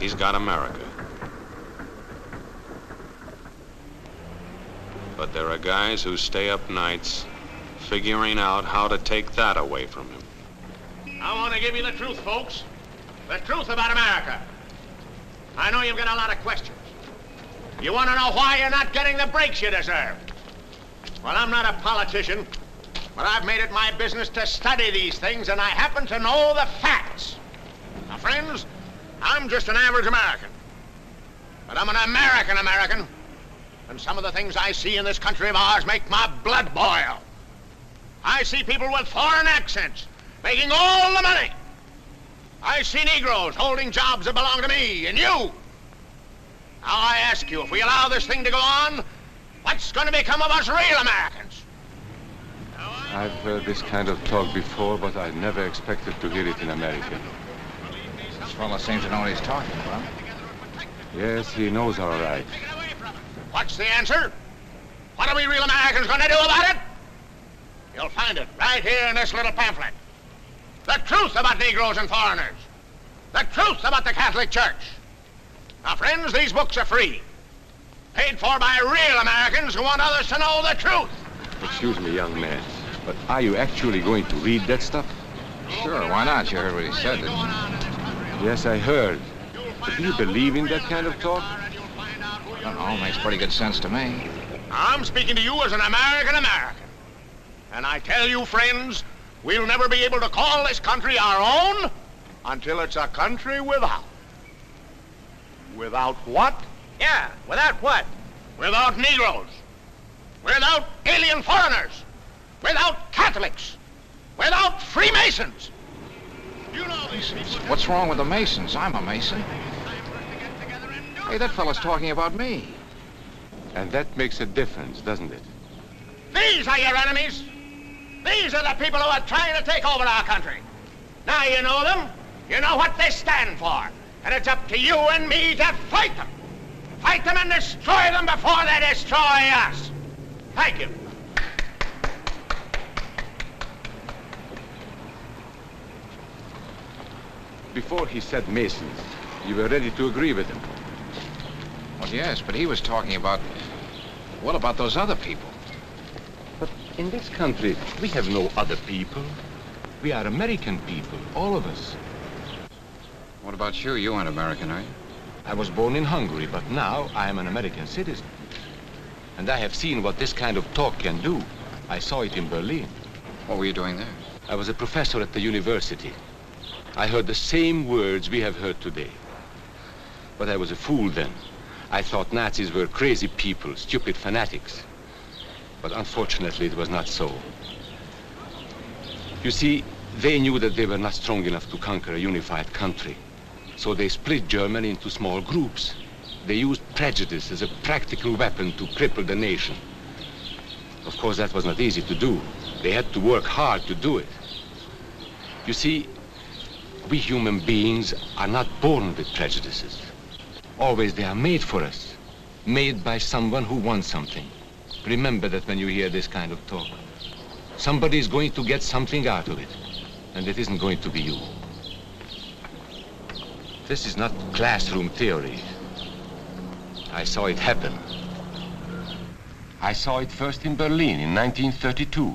he's got America. But there are guys who stay up nights figuring out how to take that away from him. I want to give you the truth, folks. The truth about America. I know you've got a lot of questions. You want to know why you're not getting the breaks you deserve. Well, I'm not a politician, but I've made it my business to study these things, and I happen to know the facts. Now, friends, I'm just an average American. But I'm an American, and some of the things I see in this country of ours make my blood boil. I see people with foreign accents making all the money. I see Negroes holding jobs that belong to me and you. Now I ask you, if we allow this thing to go on, what's going to become of us real Americans? I've heard this kind of talk before, but I never expected to hear it in America. This fellow seems to know what he's talking about. Yes, he knows all right. What's the answer? What are we real Americans going to do about it? You'll find it right here in this little pamphlet. The truth about Negroes and foreigners. The truth about the Catholic Church. Now, friends, these books are free. Paid for by real Americans who want others to know the truth. Excuse me, young man, but are you actually going to read that stuff? Sure, why not? You heard what he said, didn't you? Yes, I heard. But do you believe in that kind of talk? I don't know, makes pretty good sense to me. I'm speaking to you as an American. And I tell you, friends, we'll never be able to call this country our own until it's a country without. Without what? Yeah, without what? Without Negroes. Without alien foreigners. Without Catholics. Without Freemasons. You know these people. What's wrong with the Masons? I'm a Mason. Hey, that fella's talking about me. And that makes a difference, doesn't it? These are your enemies. These are the people who are trying to take over our country. Now you know them. You know what they stand for. And it's up to you and me to fight them. Fight them and destroy them before they destroy us. Thank you. Before he said Masons, you were ready to agree with him. Well, yes, but he was talking about... What about those other people? But in this country, we have no other people. We are American people, all of us. What about you? You aren't American, are you? I was born in Hungary, but now I am an American citizen. And I have seen what this kind of talk can do. I saw it in Berlin. What were you doing there? I was a professor at the university. I heard the same words we have heard today. But I was a fool then. I thought Nazis were crazy people, stupid fanatics. But unfortunately, it was not so. You see, they knew that they were not strong enough to conquer a unified country. So they split Germany into small groups. They used prejudice as a practical weapon to cripple the nation. Of course, that was not easy to do. They had to work hard to do it. You see, we human beings are not born with prejudices. Always they are made for us. Made by someone who wants something. Remember that when you hear this kind of talk. Somebody is going to get something out of it. And it isn't going to be you. This is not classroom theory. I saw it happen. I saw it first in Berlin in 1932.